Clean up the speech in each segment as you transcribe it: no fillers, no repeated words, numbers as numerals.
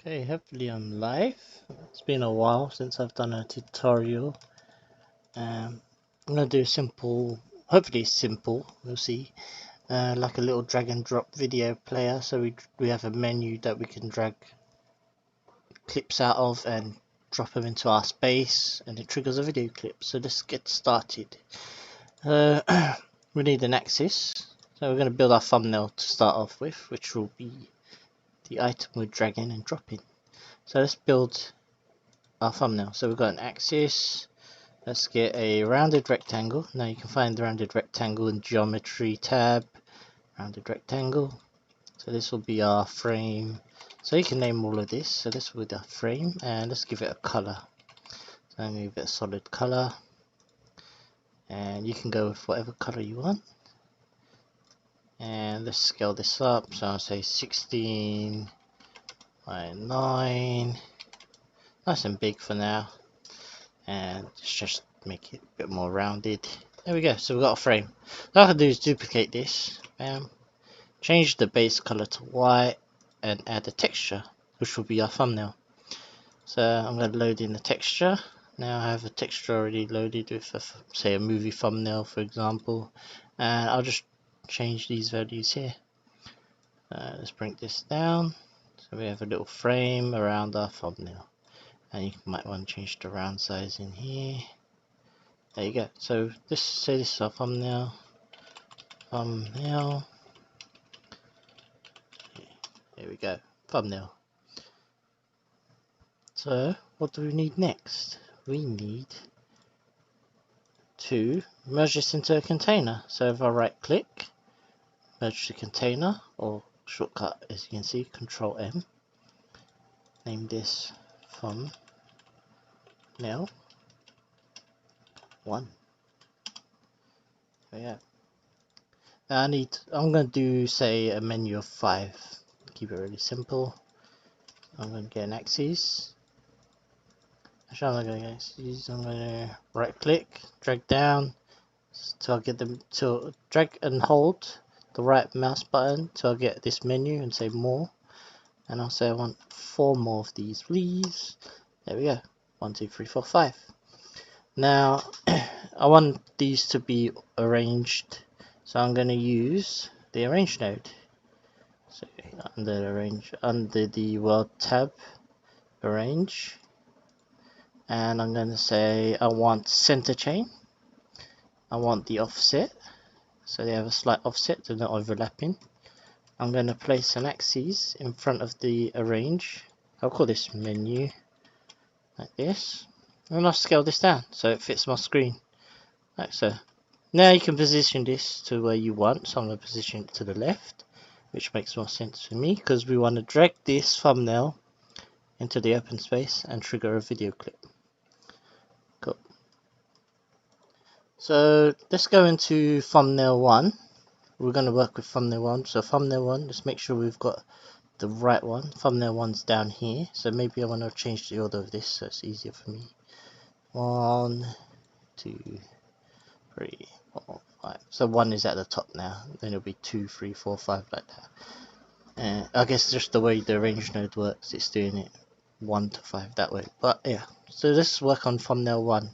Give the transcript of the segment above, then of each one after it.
Okay, hopefully I'm live. It's been a while since I've done a tutorial. I'm gonna do a simple, hopefully simple, we'll see, like a little drag and drop video player. So we have a menu that we can drag clips out of and drop them into our space, and it triggers a video clip. So let's get started. We need an axis, so we're gonna build our thumbnail to start off with, which will be the item we're dragging and dropping. So let's build our thumbnail. So we've got an axis. Let's get a rounded rectangle. Now you can find the rounded rectangle in geometry tab, rounded rectangle. So this will be our frame. So you can name all of this. So this will be the frame, and let's give it a color. So I'm going to give it a solid color, and you can go with whatever color you want. And let's scale this up. So I'll say 16 by 9. Nice and big for now, and let's just make it a bit more rounded. There we go. So we've got a frame. All I can do is duplicate this, change the base color to white, and add a texture, which will be our thumbnail. So I'm going to load in the texture. Now I have a texture already loaded with say a movie thumbnail, for example, and I'll just change these values here. Let's bring this down. So we have a little frame around our thumbnail. And you might want to change the round size in here. There you go. So this is our thumbnail. There we go. Thumbnail. So what do we need next? We need to merge this into a container. So if I right click, merge the container, or shortcut as you can see, Control M. Name this thumbnail 1. So yeah. I'm going to do say a menu of 5. Keep it really simple. I'm going to get an axis. Actually, I'm not going to get axes. I'm going to right click, drag down till I get them, to drag and hold the right mouse button till I get this menu and say more. And I'll say I want 4 more of these, please. There we go. 1, 2, 3, 4, 5. Now I want these to be arranged, so I'm going to use the arrange node. So under the world tab, arrange, and I'm going to say I want center chain. I want the offset, so they have a slight offset, they're not overlapping. I'm going to place an axis in front of the arrange. I'll call this menu, like this, and I'll scale this down so it fits my screen, like so. Now you can position this to where you want, so I'm going to position it to the left, which makes more sense for me because we want to drag this thumbnail into the open space and trigger a video clip. Cool. So let's go into thumbnail 1. We're going to work with thumbnail 1. So thumbnail 1, let's make sure we've got the right one. Thumbnail 1's down here, so maybe I want to change the order of this so it's easier for me. 1, 2, 3, 4, 5. So 1 is at the top now, then it'll be 2, 3, 4, 5 like that. I guess just the way the arrange node works, it's doing it 1 to 5 that way. But yeah, so let's work on thumbnail 1.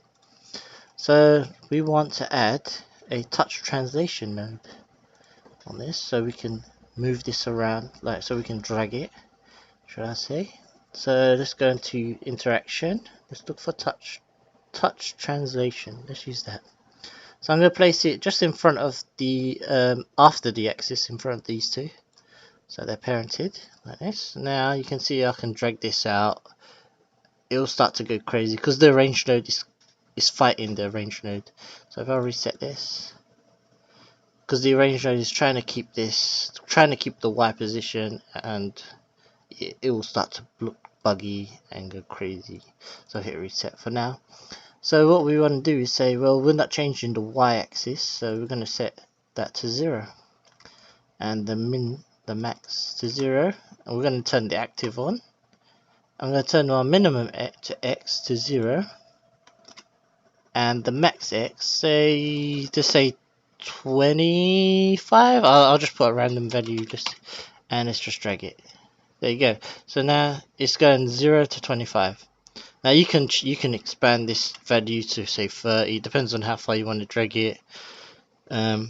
So we want to add a touch translation node on this, so we can move this around, like so we can drag it, should I say. So let's go into interaction. Let's look for touch translation. Let's use that. So I'm going to place it just in front of the after the axis, in front of these two, so they're parented like this. Now you can see I can drag this out. It'll start to go crazy because the arrange node is fighting the arrange node. So if I reset this, because the arrange node is trying to keep the Y position, and it will start to look buggy and go crazy. So hit reset for now. So what we want to do is say, well, we're not changing the Y axis, so we're going to set that to 0 and the max to 0, and we're going to turn the active on. I'm going to turn our minimum to X to 0, and the max X, say 25. I'll just put a random value, and let's just drag it. There you go. So now it's going 0 to 25. Now you can expand this value to say 30. Depends on how far you want to drag it. To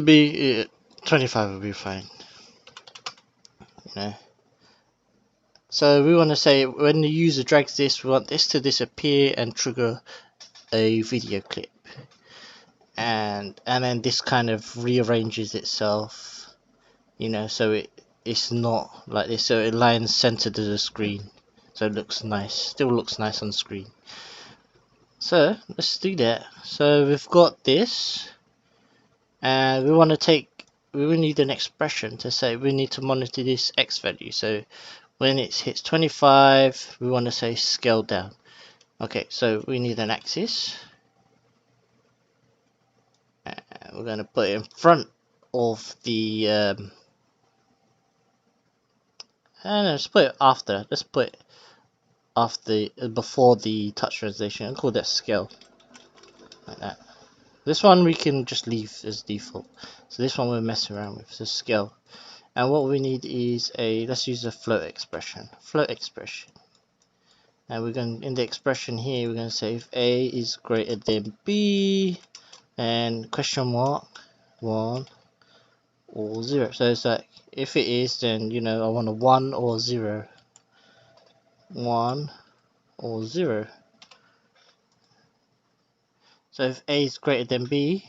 be 25 will be fine. You know. So we want to say when the user drags this, we want this to disappear and trigger a video clip, and then this kind of rearranges itself, you know, so it's not like this, so it lines center to the screen, so it looks nice, still looks nice on screen. So let's do that. So we've got this, and we want to we need an expression to say we need to monitor this X value. So when it hits 25, we want to say scale down. Okay, so we need an axis, and we're going to put it in front of the and let's put it after. Let's put it after, before the touch translation, and call that scale, like that. This one we can just leave as default. So this one we're messing around with, so scale. And what we need is let's use a float expression. Float expression. And we're going, in the expression here, we're going to say if A is greater than B, and question mark 1 or 0. So it's like, if it is, then, you know, I want a 1 or 0. 1 or 0. So if A is greater than B,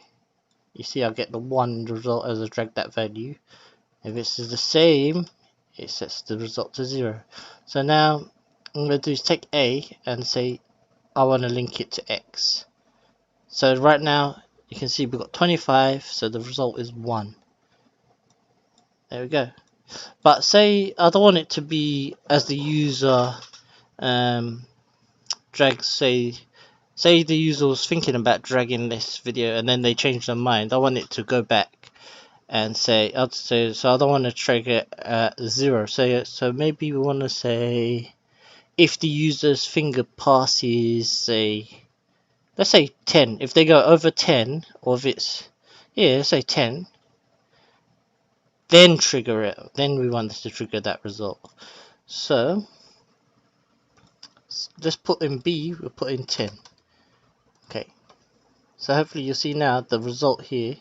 you see I'll get the 1 result as I drag that value. If it's the same, it sets the result to 0. So now I'm going to do is take A and say I want to link it to X. So right now you can see we've got 25, so the result is 1. There we go. But say I don't want it to be as the user drags, say the user was thinking about dragging this video and then they change their mind. I want it to go back and say, so I don't want to trigger at 0. So maybe we want to say if the user's finger passes, say, let's say 10. If they go over 10, or if it's, yeah, let's say 10, then trigger it. Then we want to trigger that result. So let's put in B, we'll put in 10. Okay. So hopefully you'll see now the result here.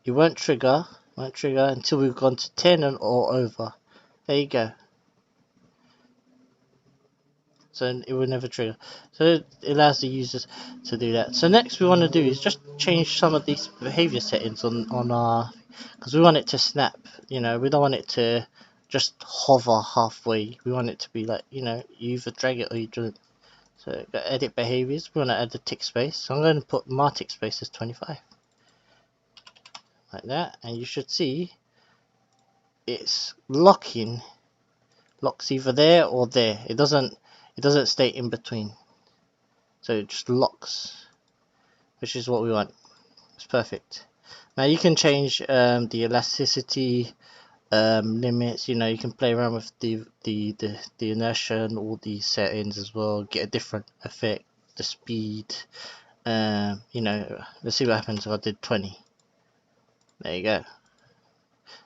It won't trigger until we've gone to 10 and or over. There you go. So it will never trigger. So it allows the users to do that. So next we want to do is just change some of these behavior settings on our, because we want it to snap. You know, we don't want it to just hover halfway. We want it to be like, you know, you either drag it or you don't. So go edit behaviors. We want to add the tick space. So I'm going to put my tick space as 25. Like that, and you should see it's locks either there or there. It doesn't stay in between, so it just locks, which is what we want. It's perfect. Now you can change the elasticity limits. You know, you can play around with the inertia and all these settings as well, get a different effect, the speed. You know, let's see what happens if I did 20. There you go.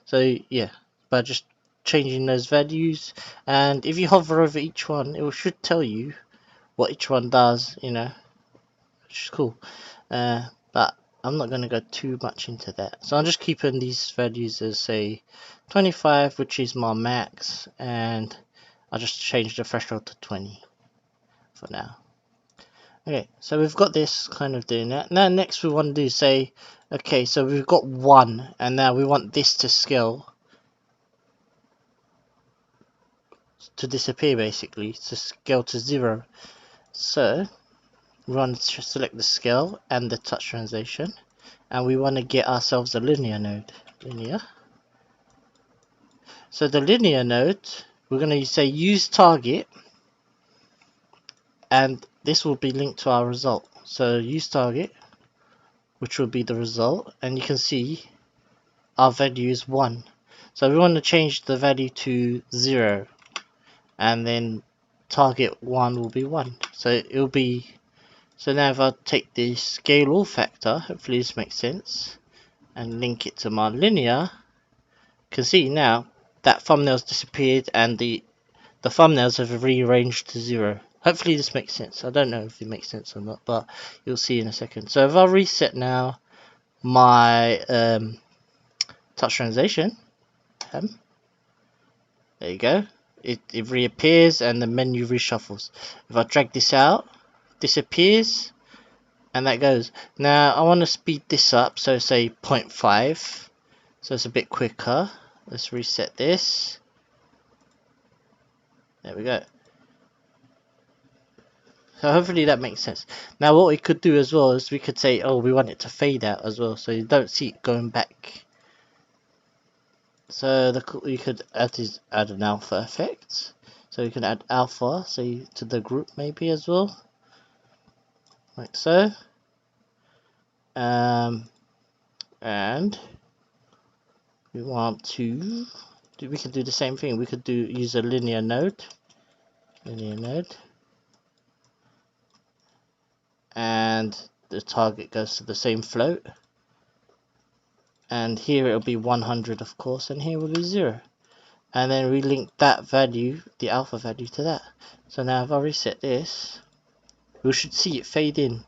So yeah, by just changing those values, and if you hover over each one, it should tell you what each one does, you know, which is cool. But I'm not going to go too much into that, so I'm just keeping these values as say 25, which is my max, and I'll just change the threshold to 20 for now. Okay, so we've got this kind of doing that. Now next we want to do, say, okay, so we've got 1, and now we want this to scale to disappear, basically, to scale to 0. So we want to select the scale and the touch translation, and we want to get ourselves a linear node. Linear. So the linear node, we're going to say use target, and this will be linked to our result. So use target, which will be the result, and you can see our value is 1. So we want to change the value to 0, and then target 1 will be 1. So it will be, so now if I take the scale all factor, hopefully this makes sense, and link it to my linear, you can see now that thumbnail's disappeared and the thumbnails have rearranged to 0. Hopefully this makes sense. I don't know if it makes sense or not, but you'll see in a second. So if I reset now my touch translation, there you go. It reappears and the menu reshuffles. If I drag this out, disappears, and that goes. Now I want to speed this up, so say 0.5, so it's a bit quicker. Let's reset this. There we go. So hopefully that makes sense. Now what we could do as well is we could say, oh, we want it to fade out as well, so you don't see it going back. So you could add an alpha effect. So you can add alpha, say to the group maybe as well, like so. And we want to we can do the same thing. We could use a linear node, and the target goes to the same float. And here it'll be 100, of course, and here will be 0. And then we link that value, the alpha value, to that. So now if I reset this, we should see it fade in.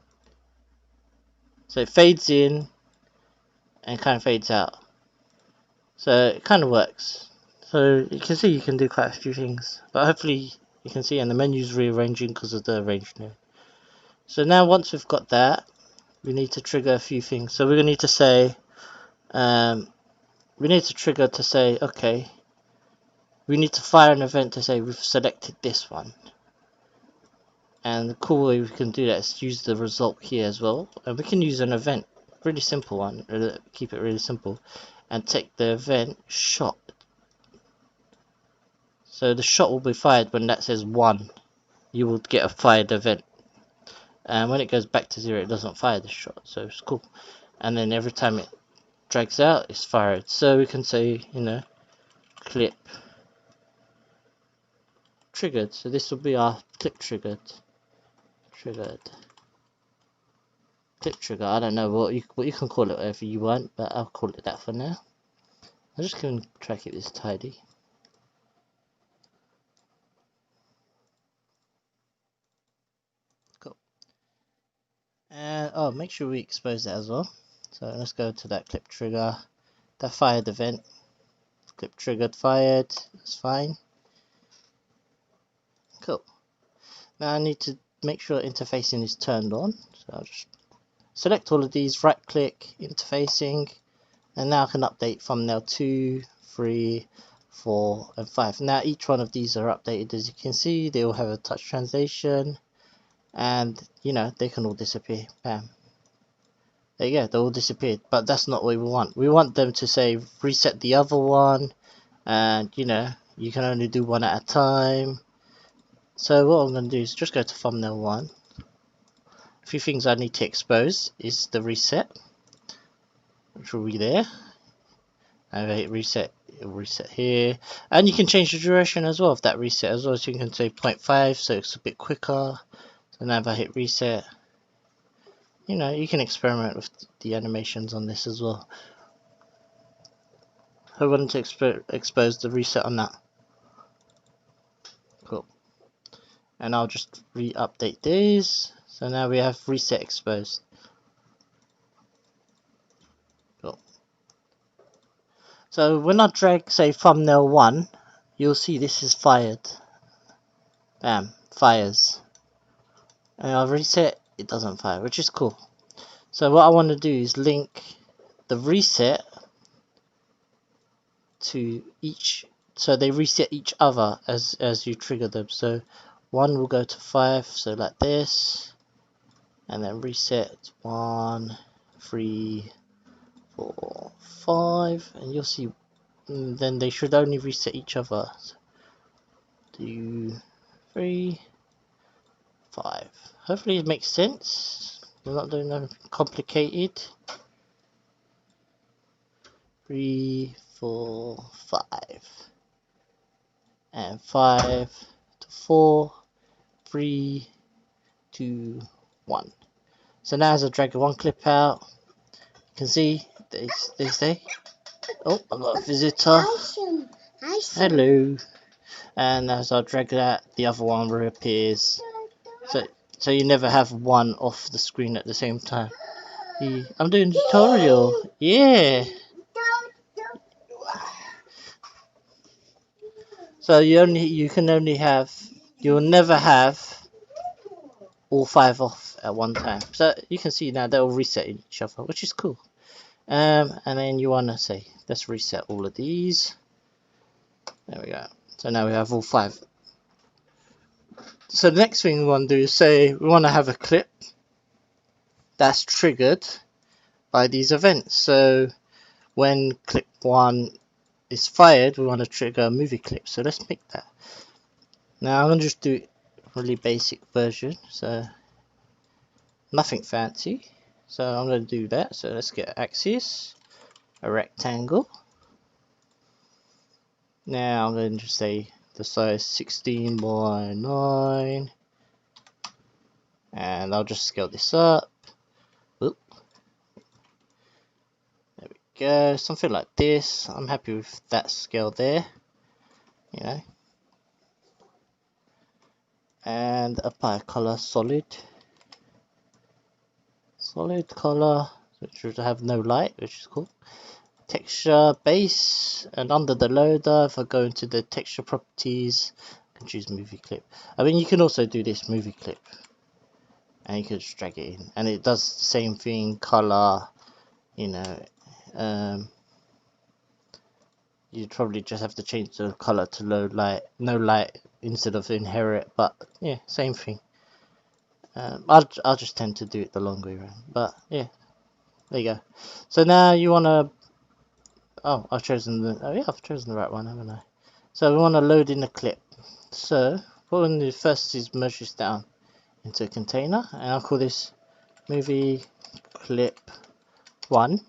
So it fades in and kind of fades out. So it kind of works. So you can see you can do quite a few things, but hopefully you can see, and the menu's rearranging because of the arrange node. So now once we've got that, we need to trigger a few things. So we're going to need to say, we need to trigger to say, okay, we need to fire an event to say we've selected this one. And the cool way we can do that is use the result here as well. And we can use an event, really simple one, keep it really simple, and take the event shot. So the shot will be fired when that says 1. You will get a fired event. And when it goes back to 0, it doesn't fire the shot. So it's cool. And then every time it drags out, it's fired. So we can say, you know, clip triggered. So this will be our clip triggered. Clip trigger. I don't know what you can call it, whatever you want, but I'll call it that for now. I'm just going to try to keep this tidy. Cool. And oh, make sure we expose that as well. So let's go to that clip trigger. That fired event. Clip triggered, fired. That's fine. Cool. Now I need to make sure interfacing is turned on. So I'll just select all of these, right click, interfacing, and now I can update thumbnail 2, 3, 4, and 5. Now each one of these are updated. As you can see, they all have a touch translation, and you know, they can all disappear. Bam. There you go, they all disappeared. But that's not what we want. We want them to say reset the other one, and you know, you can only do one at a time. So what I'm going to do is just go to thumbnail 1. A few things I need to expose is the reset, which will be there. And if I hit reset, it will reset here. And you can change the duration as well of that reset as well. So you can say 0.5, so it's a bit quicker. So now if I hit reset, you know, you can experiment with the animations on this as well. I wanted to expose the reset on that. Cool. And I'll just re-update these. So now we have reset exposed. Cool. So when I drag, say, thumbnail 1, you'll see this is fired. Bam, fires. And I'll reset, it doesn't fire, which is cool. So what I want to do is link the reset to each, so they reset each other as you trigger them. So 1 will go to 5, so like this, and then reset 1, 3, 4, 5, and you'll see then they should only reset each other. So 2, 3, 5. Hopefully it makes sense. We're not doing anything complicated. 3, 4, 5, and 5 to 4, 3, 2, 1. So now as I drag one clip out, you can see they stay. Oh, I got a visitor. Hello. And as I drag that, the other one reappears. So you never have one off the screen at the same time. I'm doing a tutorial. Yeah. So you'll never have all 5 off at one time. So you can see now they'll reset each other, which is cool. And then you wanna say, let's reset all of these. There we go. So now we have all 5. So the next thing we want to do is say we want to have a clip that's triggered by these events. So when clip 1 is fired, we want to trigger a movie clip. So let's make that. Now I'm going to just do a really basic version. So nothing fancy. So I'm going to do that. So let's get axis, a rectangle. Now I'm going to just say the size 16 by 9. And I'll just scale this up. Oop. There we go, something like this. I'm happy with that scale there, you know. And apply a color, solid color, which should have no light, which is cool. Texture, base, and under the loader, if I go into the texture properties, I can choose movie clip. I mean, you can also do this movie clip, and you can just drag it in, and it does the same thing. Color, you know. You probably just have to change the color to low light, no light instead of inherit, but yeah, same thing. I'll just tend to do it the long way around, but yeah, there you go. So now you wanna, I've chosen the right one, haven't I? So we wanna load in a clip. So what we're gonna do first is merge this down into a container, and I'll call this movie clip 1,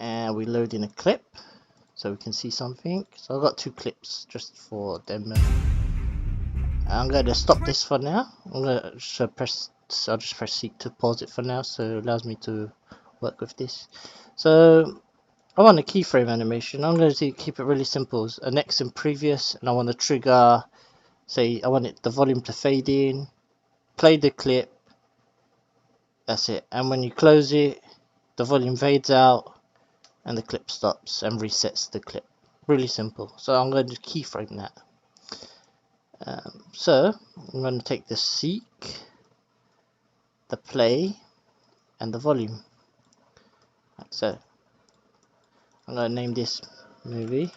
and we load in a clip so we can see something. So I've got 2 clips just for demo. I'm going to stop this for now. I'll just press C to pause it for now, so it allows me to work with this. So I want a keyframe animation. I'm going to keep it really simple. A next and previous, and I want to trigger, say I want the volume to fade in, play the clip, that's it. And when you close it, the volume fades out and the clip stops and resets the clip. Really simple. So I'm going to keyframe that. So I'm going to take the seek, the play, and the volume, like so. I'm going to name this movie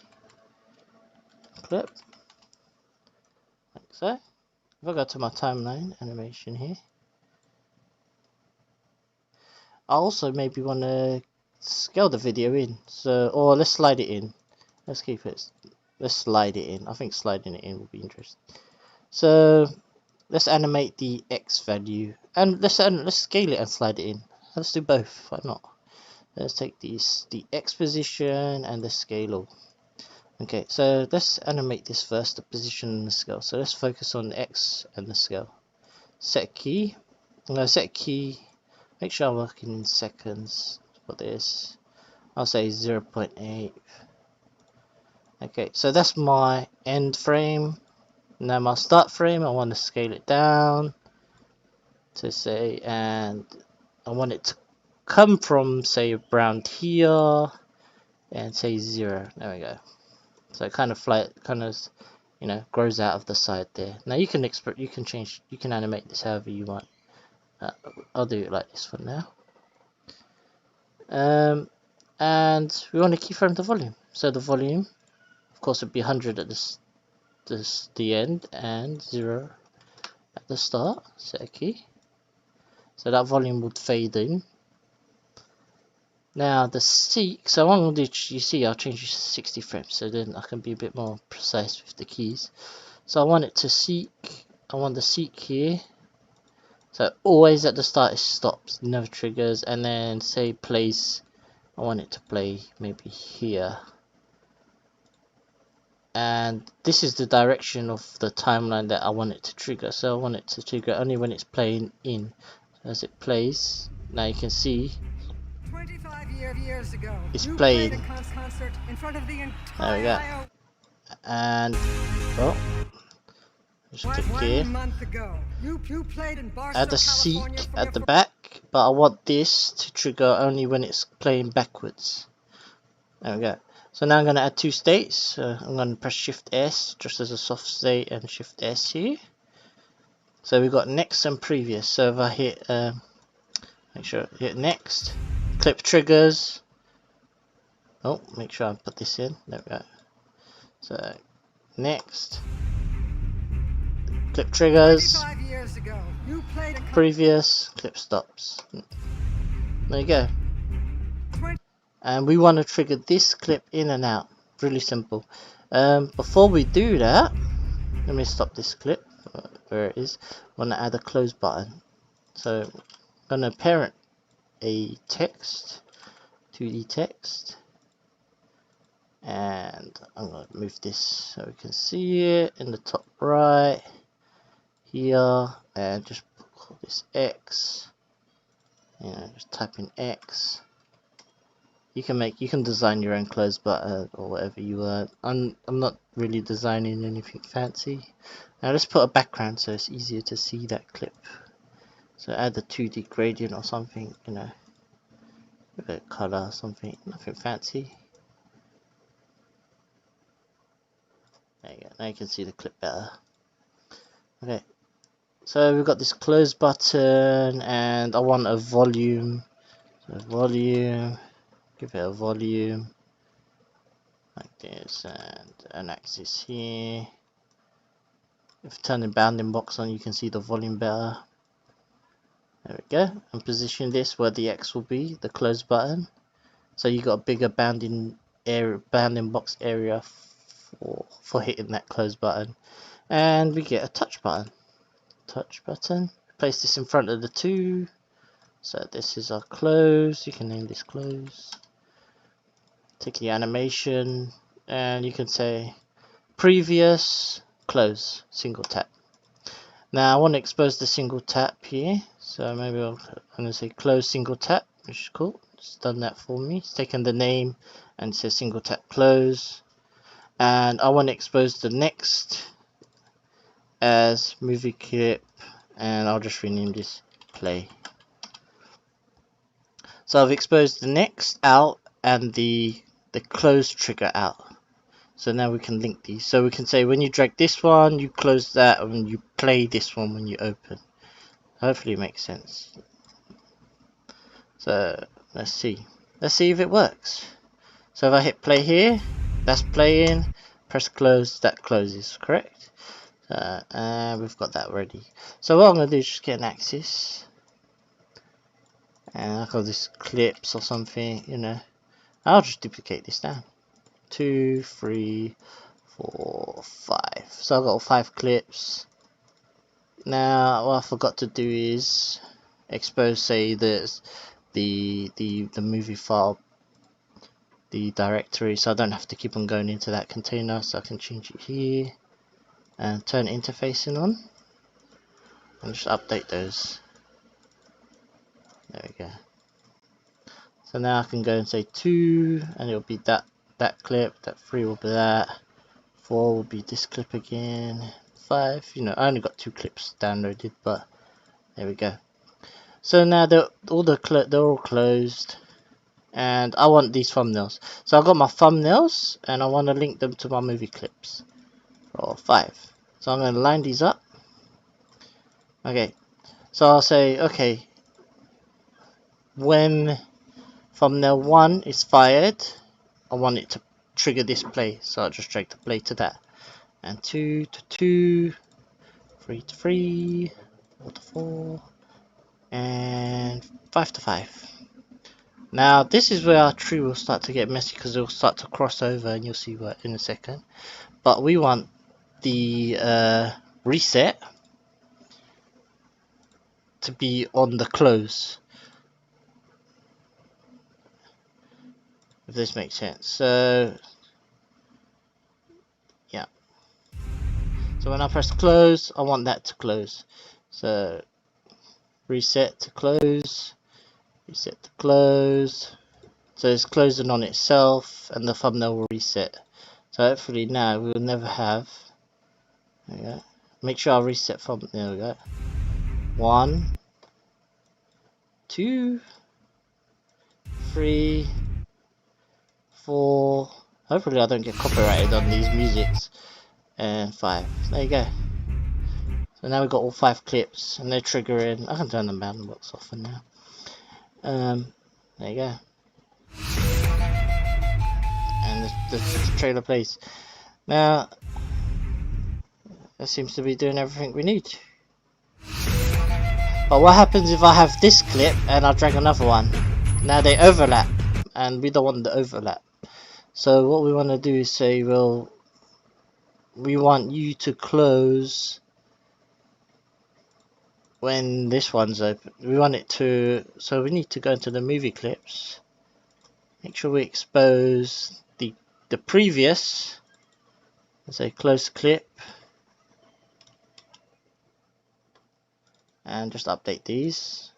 clip, like so. If I go to my timeline animation here, I also maybe want to scale the video in, so, or let's slide it in. Let's slide it in. I think sliding it in will be interesting. So let's animate the X value, and let's scale it and slide it in. Let's do both. Why not? Let's take the X position and the scale. Okay, so let's animate this first, the position and the scale. So let's focus on X and the scale. Set key. I'm going to set key. Make sure I'm working in seconds for this. I'll say 0.8. Okay, so that's my end frame. Now my start frame, I want to scale it down to say, and I want it to come from say around here and say 0. There we go. So it kind of you know, grows out of the side there. Now you can animate this however you want. I'll do it like this for now. And we want to keyframe the volume. So the volume, of course, would be 100 at the end and 0 at the start. Set a key. So that volume would fade in. Now the seek, so what I'm going to do, you see, I'll change it to 60 frames, so then I can be a bit more precise with the keys. So I want it to seek, I want the seek here. So always at the start it stops, never triggers, and then say place, I want it to play maybe here. And this is the direction of the timeline that I want it to trigger. So I want it to trigger only when it's playing in. As it plays, now you can see is playing. There we go. And oh, just click here. Add a seek at the back, but I want this to trigger only when it's playing backwards. There we go. So now I'm going to add two states. I'm going to press Shift S just as a soft state and Shift S here. So we've got next and previous. So if I hit, make sure I hit next, clip triggers. Oh, make sure I put this in. There we go. So next, clip triggers, previous, clip stops. There you go. And we want to trigger this clip in and out. Really simple. Before we do that, let me stop this clip where it is. I want to add a close button. So I'm going to parent a text, 2D text, and I'm going to move this so we can see it in the top right here, and just call this X. Just type in X. You can design your own close button or whatever you want. I'm not really designing anything fancy. Now let's put a background so it's easier to see that clip. So add a 2D gradient or something, a bit of color or something, nothing fancy. There you go. Now you can see the clip better. Okay. So we've got this close button, and I want a volume. So volume. Give it a volume like this, and an axis here. If you turn the bounding box on, you can see the volume better. There we go. And position this where the X will be, the close button. So you got a bigger bounding box area for hitting that close button. And we get a touch button. Touch button. Place this in front of the two. So this is our close. You can name this close. Take the animation, and you can say previous, close, single tap. Now I want to expose the single tap here, so maybe I'm going to say close single tap, which is cool. It's done that for me. It's taken the name and it says single tap close, and I want to expose the next as movie clip, and I'll just rename this play. So I've exposed the next out and the close trigger out. So now we can link these. So we can say when you drag this one, you close that, and when you play this one when you open. Hopefully it makes sense. So let's see if it works. So if I hit play here, that's playing. Press close, that closes, correct? And we've got that ready. So what I'm going to do is just get an axis, and I'll call this clips or something, I'll just duplicate this down. 2, 3, 4, 5. So I've got 5 clips. Now what I forgot to do is expose, say, the movie file, the directory, so I don't have to keep on going into that container. So I can change it here and turn interfacing on and just update those. There we go. So now I can go and say 2, and it'll be that clip. That 3 will be that. 4 will be this clip again. 5, I only got 2 clips downloaded, but there we go. So now they're all closed, and I want these thumbnails. So I've got my thumbnails, and I want to link them to my movie clips. Or 5. So I'm going to line these up. Okay. So I'll say, okay, when thumbnail 1 is fired, I want it to trigger this play, so I'll just drag the play to that. And 2 to 2, 3 to 3, 4 to 4, and 5 to 5. Now this is where our tree will start to get messy, because it will start to cross over, and you'll see what in a second. But we want the reset to be on the close, if this makes sense. So yeah, so when I press close, I want that to close. So reset to close, reset to close, So it's closing on itself and the thumbnail will reset. So hopefully now we will never have, there we go. Make sure I reset thumbnail, there we go. 1, 2, 3, 4, hopefully I don't get copyrighted on these musics, and 5, there you go. So now we've got all 5 clips and they're triggering. I can turn the band box off for now. There you go. And the trailer plays. Now, that seems to be doing everything we need. But what happens if I have this clip and I drag another one? Now they overlap and we don't want the overlap. So what we want to do is say, well, we want you to close when this one's open. We want it to, so we need to go into the movie clips. Make sure we expose the previous, let's say close clip, and just update these.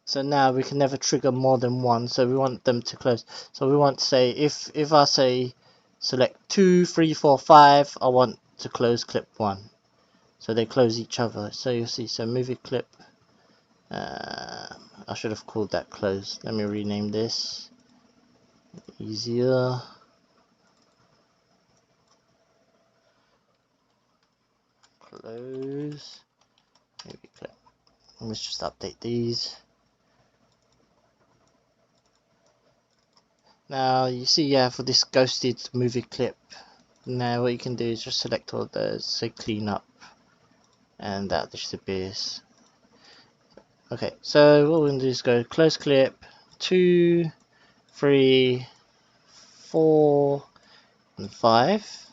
So now we can never trigger more than one, so we want them to close. So we want to say, if I say select 2, 3, 4, 5, I want to close clip 1. So they close each other. So you'll see, so movie clip, I should have called that close. Let me rename this. Easier. Close. Movie clip. Let's just update these. Now you see, yeah, for this ghosted movie clip, now what you can do is just select all those, say clean up, and that disappears. Okay, so what we're going to do is go close clip 2, 3, 4, and 5,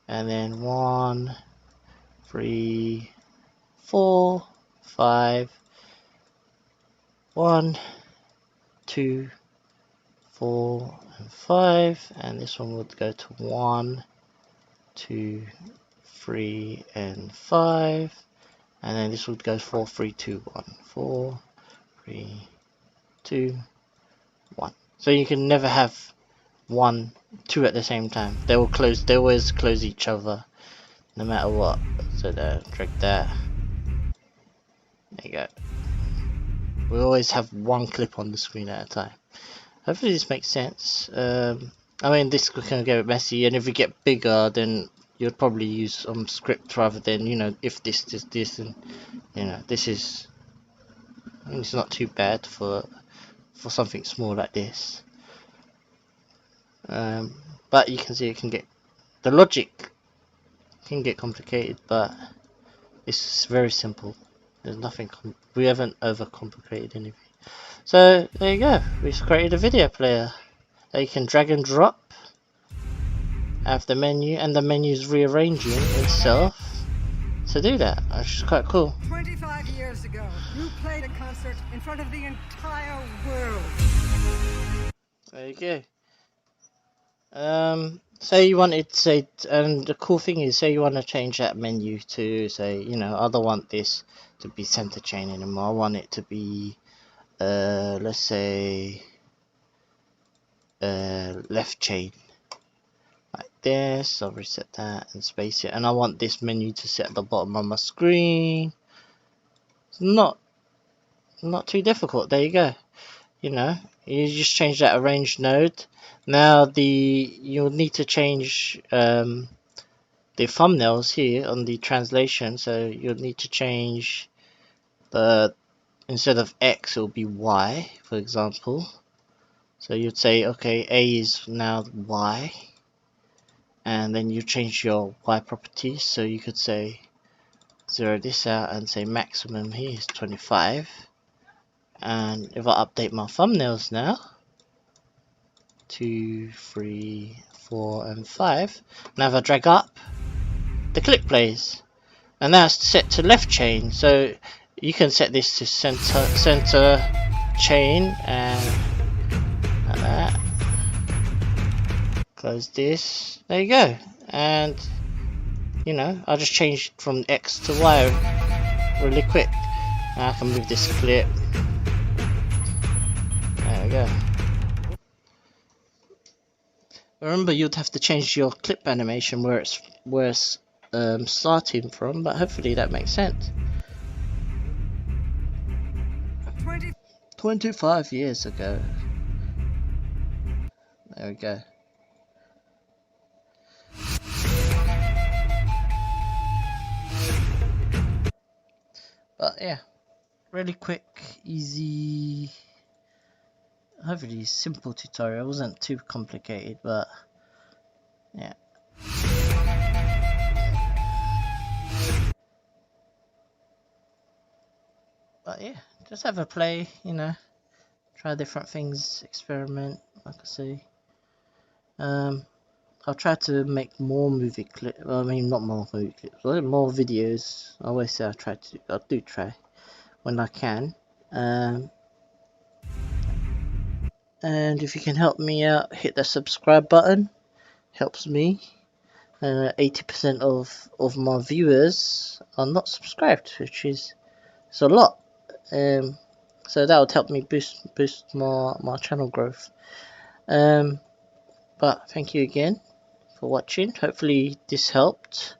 and then 1, 3, 4, 5, 1, 2, 4, and 5, and this one would go to 1, 2, 3, and 5, and then this would go 4, 3, 2, 1, 4, 3, 2, 1. So you can never have 1, 2 at the same time. They will close. They always close each other, no matter what. So drag that. There you go. We always have 1 clip on the screen at a time. Hopefully this makes sense. I mean, this can get messy, and if we get bigger, then you'd probably use some script rather than, you know, if this, and you know, this is. I mean, it's not too bad for something small like this. But you can see it can get, the logic can get complicated, but it's very simple. There's nothing, we haven't overcomplicated anything. So there you go, we've created a video player that you can drag and drop, have the menu, and the menu is rearranging itself to do that, which is quite cool. 25 years ago, you played a concert in front of the entire world. There you go. Say you wanted to say, and the cool thing is, say you want to change that menu to say, you know, I don't want this to be center chain anymore. I want it to be, let's say, left chain, like this. I'll reset that and space it, and I want this menu to sit at the bottom of my screen. It's not too difficult. There you go. You know, you just change that arrange node. Now you'll need to change the thumbnails here on the translation, so you'll need to change the, instead of X it'll be Y, for example. So you'd say, okay, A is now Y, and then you change your Y properties, so you could say 0 this out and say maximum here is 25. And if I update my thumbnails now, 2, 3, 4, and 5. Now if I drag up, the clip plays, and now it's set to left chain. So you can set this to center chain, and like that. Close this. There you go. And you know, I just changed from X to Y really quick. I can move this clip. There we go. Remember, you'd have to change your clip animation where it's starting from, but hopefully that makes sense. 25 years ago. There we go. But yeah, really quick, easy, hopefully simple tutorial. It wasn't too complicated, but yeah. But yeah, just have a play, you know, try different things, experiment, like I say. I'll try to make more movie clips. Well, I mean, not more movie clips, but more videos. I always say I do try when I can. And if you can help me out, hit the subscribe button. Helps me. 80% of my viewers are not subscribed, which is a lot. So that would help me boost my channel growth. But thank you again for watching. Hopefully this helped,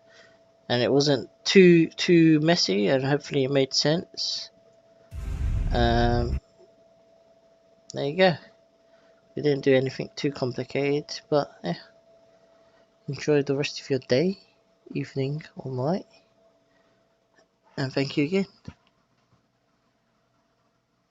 and it wasn't too messy, and hopefully it made sense. There you go. We didn't do anything too complicated, but yeah. Enjoy the rest of your day, evening, or night, and thank you again.